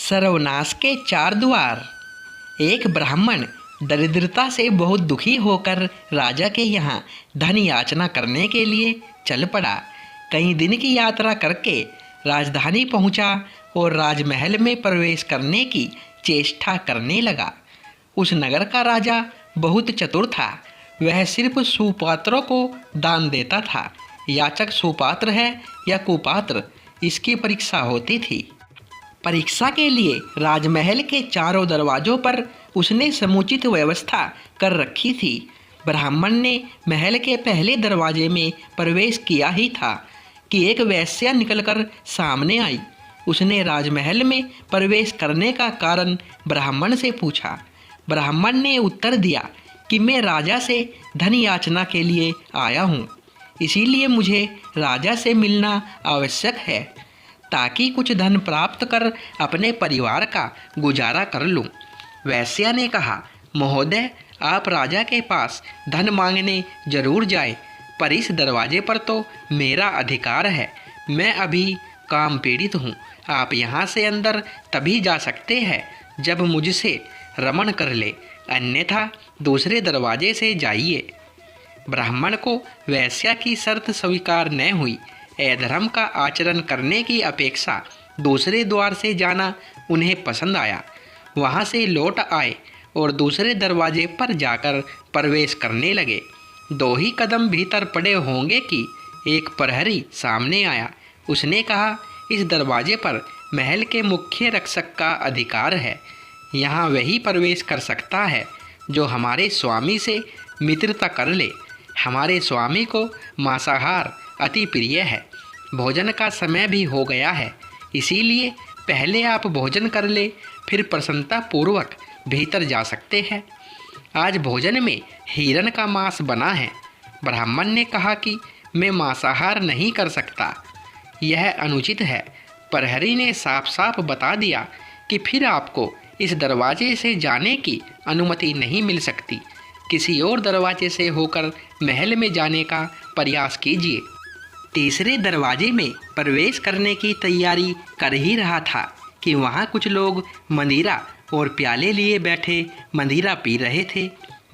सर्वनाश के चार द्वार। एक ब्राह्मण दरिद्रता से बहुत दुखी होकर राजा के यहाँ धन याचना करने के लिए चल पड़ा। कई दिन की यात्रा करके राजधानी पहुँचा और राजमहल में प्रवेश करने की चेष्टा करने लगा। उस नगर का राजा बहुत चतुर था। वह सिर्फ सुपात्रों को दान देता था। याचक सुपात्र है या कुपात्र, इसकी परीक्षा होती थी। परीक्षा के लिए राजमहल के चारों दरवाजों पर उसने समुचित व्यवस्था कर रखी थी। ब्राह्मण ने महल के पहले दरवाजे में प्रवेश किया ही था कि एक वेश्या निकलकर सामने आई। उसने राजमहल में प्रवेश करने का कारण ब्राह्मण से पूछा। ब्राह्मण ने उत्तर दिया कि मैं राजा से धन याचना के लिए आया हूँ, इसीलिए मुझे राजा से मिलना आवश्यक है ताकि कुछ धन प्राप्त कर अपने परिवार का गुजारा कर लूं। वैश्या ने कहा, महोदय, आप राजा के पास धन मांगने जरूर जाएं, पर इस दरवाजे पर तो मेरा अधिकार है। मैं अभी काम पीड़ित हूँ। आप यहाँ से अंदर तभी जा सकते हैं जब मुझसे रमण कर ले, अन्यथा दूसरे दरवाजे से जाइए। ब्राह्मण को वैश्या की शर्त स्वीकार न हुई। अधर्म का आचरण करने की अपेक्षा दूसरे द्वार से जाना उन्हें पसंद आया। वहां से लौट आए और दूसरे दरवाजे पर जाकर प्रवेश करने लगे। 2 ही कदम भीतर पड़े होंगे कि एक प्रहरी सामने आया। उसने कहा, इस दरवाजे पर महल के मुख्य रक्षक का अधिकार है। यहाँ वही प्रवेश कर सकता है जो हमारे स्वामी से मित्रता कर ले। हमारे स्वामी को मांसाहार अति प्रिय है। भोजन का समय भी हो गया है, इसीलिए पहले आप भोजन कर ले, फिर प्रसन्नता पूर्वक भीतर जा सकते हैं। आज भोजन में हिरन का मांस बना है। ब्राह्मण ने कहा कि मैं मांसाहार नहीं कर सकता, यह अनुचित है। प्रहरी ने साफ साफ बता दिया कि फिर आपको इस दरवाजे से जाने की अनुमति नहीं मिल सकती। किसी और दरवाजे से होकर महल में जाने का प्रयास कीजिए। तीसरे दरवाजे में प्रवेश करने की तैयारी कर ही रहा था कि वहाँ कुछ लोग मदिरा और प्याले लिए बैठे मदिरा पी रहे थे।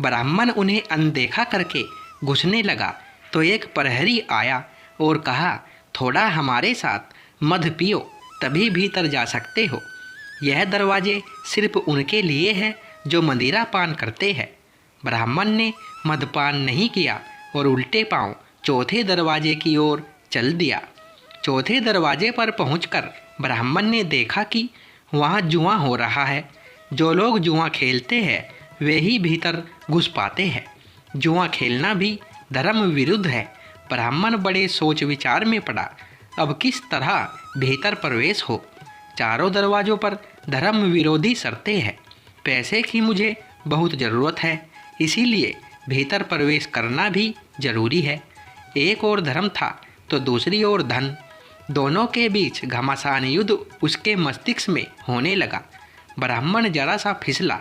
ब्राह्मण उन्हें अनदेखा करके घुसने लगा तो एक प्रहरी आया और कहा, थोड़ा हमारे साथ मध पियो, तभी भीतर जा सकते हो। यह दरवाजे सिर्फ उनके लिए है जो मदिरा पान करते हैं। ब्राह्मण ने मदपान नहीं किया और उल्टे पांव चौथे दरवाजे की ओर चल दिया। चौथे दरवाजे पर पहुंचकर ब्राह्मण ने देखा कि वहां जुआ हो रहा है। जो लोग जुआ खेलते हैं वे ही भीतर घुस पाते हैं। जुआ खेलना भी धर्म विरुद्ध है। ब्राह्मण बड़े सोच विचार में पड़ा, अब किस तरह भीतर प्रवेश हो। चारों दरवाजों पर धर्म विरोधी शर्तें हैं। पैसे की मुझे बहुत ज़रूरत है, इसीलिए भीतर प्रवेश करना भी जरूरी है। एक ओर धर्म था तो दूसरी ओर धन। दोनों के बीच घमासान युद्ध उसके मस्तिष्क में होने लगा। ब्राह्मण जरा सा फिसला।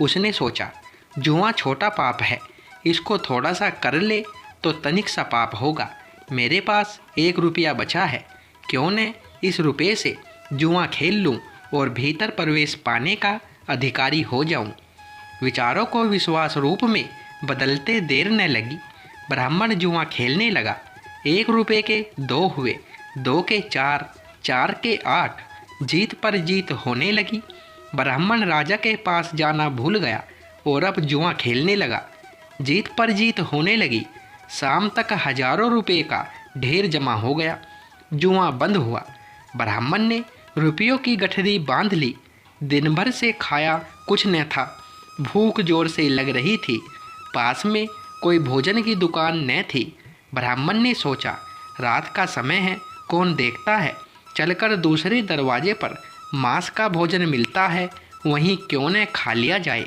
उसने सोचा, जुआ छोटा पाप है, इसको थोड़ा सा कर ले तो तनिक सा पाप होगा। मेरे पास 1 रुपया बचा है, क्यों न इस रुपये से जुआ खेल लूँ और भीतर प्रवेश पाने का अधिकारी हो जाऊँ। विचारों को विश्वास रूप में बदलते देर न लगी। ब्राह्मण जुआ खेलने लगा। 1 रुपये के 2 हुए, 2 के 4, 4 के 8। जीत पर जीत होने लगी। ब्राह्मण राजा के पास जाना भूल गया और अब जुआ खेलने लगा। जीत पर जीत होने लगी। शाम तक हजारों रुपये का ढेर जमा हो गया। जुआ बंद हुआ। ब्राह्मण ने रुपयों की गठरी बांध ली। दिन भर से खाया कुछ न था। भूख जोर से लग रही थी। पास में कोई भोजन की दुकान न थी। ब्राह्मण ने सोचा, रात का समय है, कौन देखता है, चलकर दूसरे दरवाजे पर मांस का भोजन मिलता है, वहीं क्यों न खा लिया जाए।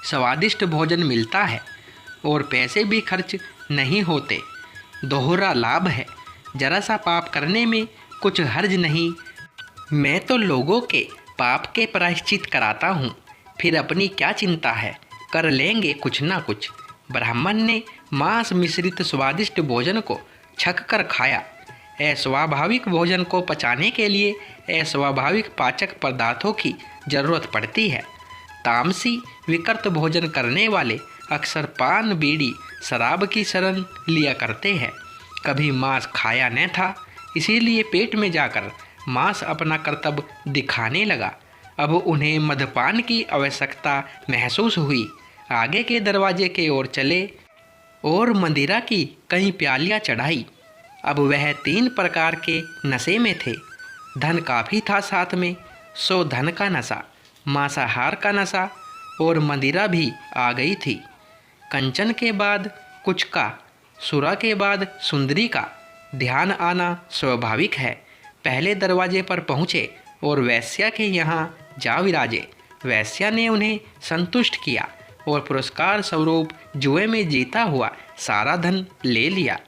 स्वादिष्ट भोजन मिलता है और पैसे भी खर्च नहीं होते। दोहरा लाभ है। जरा सा पाप करने में कुछ हर्ज नहीं। मैं तो लोगों के पाप के प्रायश्चित कराता हूँ, फिर अपनी क्या चिंता है, कर लेंगे कुछ ना कुछ। ब्राह्मण ने मांस मिश्रित स्वादिष्ट भोजन को छक कर खाया। अस्वाभाविक भोजन को पचाने के लिए अस्वाभाविक पाचक पदार्थों की जरूरत पड़ती है। तामसी विकृत भोजन करने वाले अक्सर पान बीड़ी शराब की शरण लिया करते हैं। कभी मांस खाया न था, इसीलिए पेट में जाकर मांस अपना कर्तव्य दिखाने लगा। अब उन्हें मद्यपान की आवश्यकता महसूस हुई। आगे के दरवाजे की ओर चले और मदिरा की कई प्यालियाँ चढ़ाई। अब वह 3 प्रकार के नशे में थे। धन काफ़ी था साथ में, सो धन का नशा, मांसाहार का नशा और मदिरा भी आ गई थी। कंचन के बाद कुछ का, सुरा के बाद सुंदरी का ध्यान आना स्वाभाविक है। पहले दरवाजे पर पहुँचे और वैश्या के यहाँ जा विराजे। वैश्या ने उन्हें संतुष्ट किया और पुरस्कार स्वरूप जुए में जीता हुआ सारा धन ले लिया।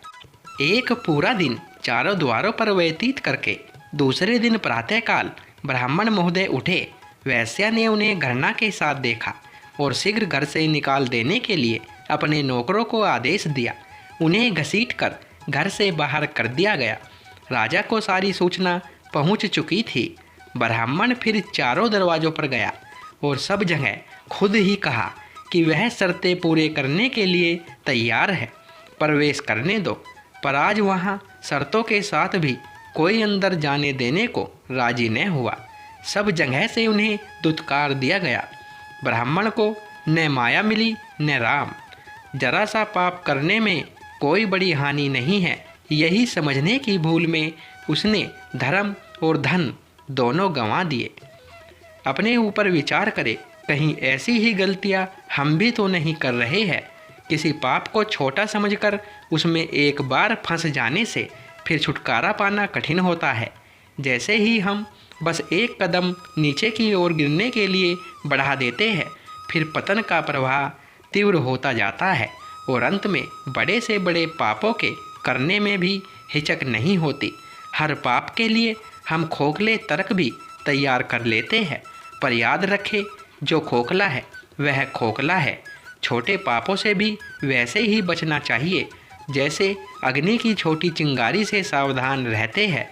एक पूरा दिन चारों द्वारों पर व्यतीत करके दूसरे दिन प्रातःकाल ब्राह्मण महोदय उठे। वैश्या ने उन्हें घृणा के साथ देखा और शीघ्र घर से निकाल देने के लिए अपने नौकरों को आदेश दिया। उन्हें घसीटकर घर से बाहर कर दिया गया। राजा को सारी सूचना पहुंच चुकी थी। ब्राह्मण फिर चारों दरवाजों पर गया और सब जगह खुद ही कहा कि वह शर्तें पूरे करने के लिए तैयार है, प्रवेश करने दो। पर आज वहाँ शर्तों के साथ भी कोई अंदर जाने देने को राजी न हुआ। सब जगह से उन्हें दुत्कार दिया गया। ब्राह्मण को न माया मिली न राम। जरा सा पाप करने में कोई बड़ी हानि नहीं है, यही समझने की भूल में उसने धर्म और धन दोनों गंवा दिए। अपने ऊपर विचार करे, कहीं ऐसी ही गलतियां हम भी तो नहीं कर रहे हैं। किसी पाप को छोटा समझकर उसमें एक बार फंस जाने से फिर छुटकारा पाना कठिन होता है। जैसे ही हम बस एक कदम नीचे की ओर गिरने के लिए बढ़ा देते हैं, फिर पतन का प्रवाह तीव्र होता जाता है और अंत में बड़े से बड़े पापों के करने में भी हिचक नहीं होती। हर पाप के लिए हम खोखले तर्क भी तैयार कर लेते हैं, पर याद रखें, जो खोखला है वह खोखला है। छोटे पापों से भी वैसे ही बचना चाहिए जैसे अग्नि की छोटी चिंगारी से सावधान रहते हैं।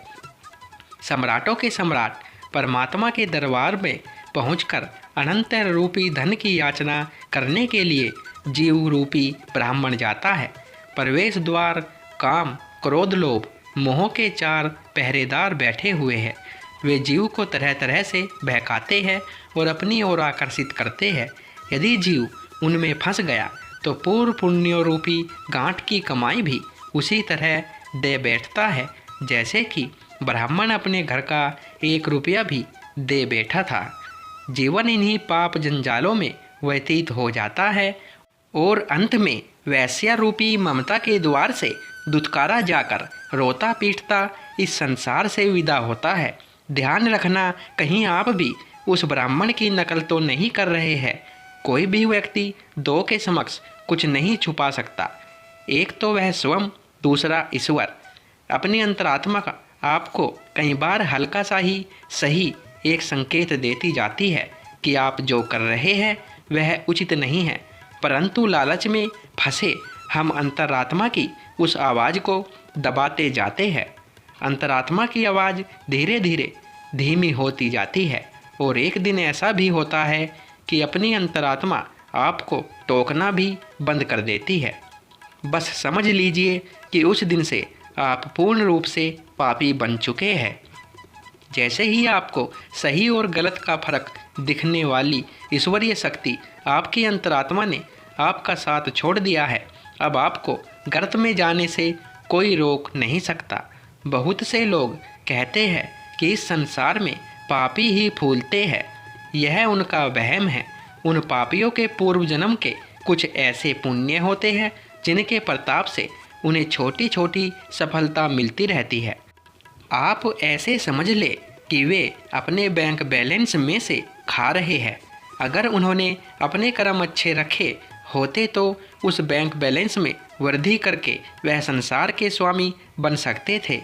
सम्राटों के सम्राट परमात्मा के दरबार में पहुंचकर अनंत रूपी धन की याचना करने के लिए जीव रूपी ब्राह्मण जाता है। प्रवेश द्वार काम, क्रोध, लोभ, मोह के 4 पहरेदार बैठे हुए हैं। वे जीव को तरह तरह से बहकाते हैं और अपनी ओर आकर्षित करते हैं। यदि जीव उनमें फंस गया तो पूर्व पुण्य रूपी गांठ की कमाई भी उसी तरह दे बैठता है जैसे कि ब्राह्मण अपने घर का 1 रुपया भी दे बैठा था। जीवन इन्हीं पाप जंजालों में व्यतीत हो जाता है और अंत में वैश्या रूपी ममता के द्वार से दुत्कारा जाकर रोता पीटता इस संसार से विदा होता है। ध्यान रखना, कहीं आप भी उस ब्राह्मण की नकल तो नहीं कर रहे हैं। कोई भी व्यक्ति 2 के समक्ष कुछ नहीं छुपा सकता। एक तो वह स्वयं, दूसरा ईश्वर। अपनी अंतरात्मा का आपको कई बार हल्का सा ही सही एक संकेत देती जाती है कि आप जो कर रहे हैं वह उचित नहीं है, परंतु लालच में फंसे हम अंतरात्मा की उस आवाज़ को दबाते जाते हैं। अंतरात्मा की आवाज़ धीरे धीरे धीमी होती जाती है और एक दिन ऐसा भी होता है कि अपनी अंतरात्मा आपको टोकना भी बंद कर देती है। बस समझ लीजिए कि उस दिन से आप पूर्ण रूप से पापी बन चुके हैं। जैसे ही आपको सही और गलत का फर्क दिखने वाली ईश्वरीय शक्ति आपकी अंतरात्मा ने आपका साथ छोड़ दिया है, अब आपको गर्त में जाने से कोई रोक नहीं सकता। बहुत से लोग कहते हैं कि इस संसार में पापी ही फूलते हैं। यह उनका वहम है। उन पापियों के पूर्व जन्म के कुछ ऐसे पुण्य होते हैं जिनके प्रताप से उन्हें छोटी छोटी सफलता मिलती रहती है। आप ऐसे समझ ले कि वे अपने बैंक बैलेंस में से खा रहे हैं। अगर उन्होंने अपने कर्म अच्छे रखे होते तो उस बैंक बैलेंस में वृद्धि करके वह संसार के स्वामी बन सकते थे,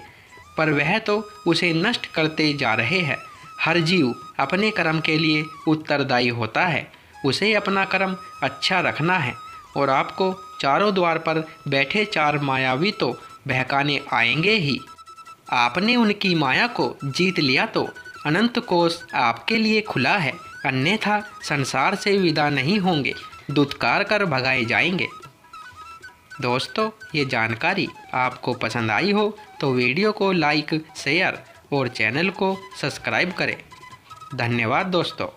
पर वह तो उसे नष्ट करते जा रहे हैं। हर जीव अपने कर्म के लिए उत्तरदायी होता है। उसे अपना कर्म अच्छा रखना है और आपको चारों द्वार पर बैठे 4 मायावी तो बहकाने आएंगे ही। आपने उनकी माया को जीत लिया तो अनंत कोश आपके लिए खुला है, अन्यथा संसार से विदा नहीं होंगे, दुत्कार कर भगाए जाएंगे। दोस्तों, ये जानकारी आपको पसंद आई हो तो वीडियो को लाइक, शेयर और चैनल को सब्सक्राइब करें। धन्यवाद दोस्तों।